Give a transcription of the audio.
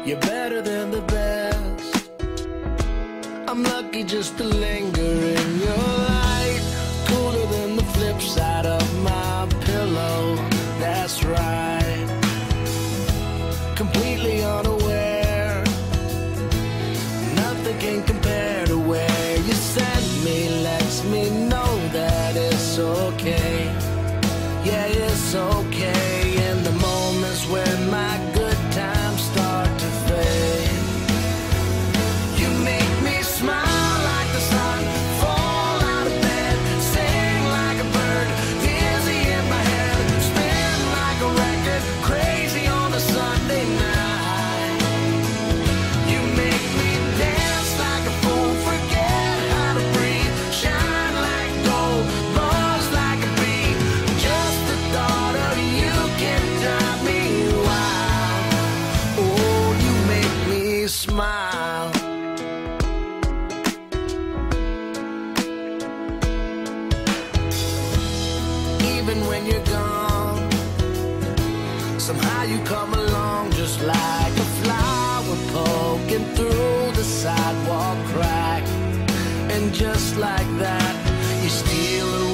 You're better than the best. I'm lucky just to linger in your light. Cooler than the flip side of my pillow. That's right. Completely unaware. Nothing can compare to where you sent me. Lets me know that it's okay. Yeah, it's okay. In the moments when my good times start to fade, you make me smile like the sun, fall out of bed, sing like a bird, dizzy in my head, spin like a record, crazy on a Sunday night. You make me dance like a fool, forget how to breathe, shine like gold, buzz like a bee. Just the thought of you can drive me wild. Oh, you make me smile. Even when you're gone, somehow you come along just like a flower poking through the sidewalk crack. And just like that, you steal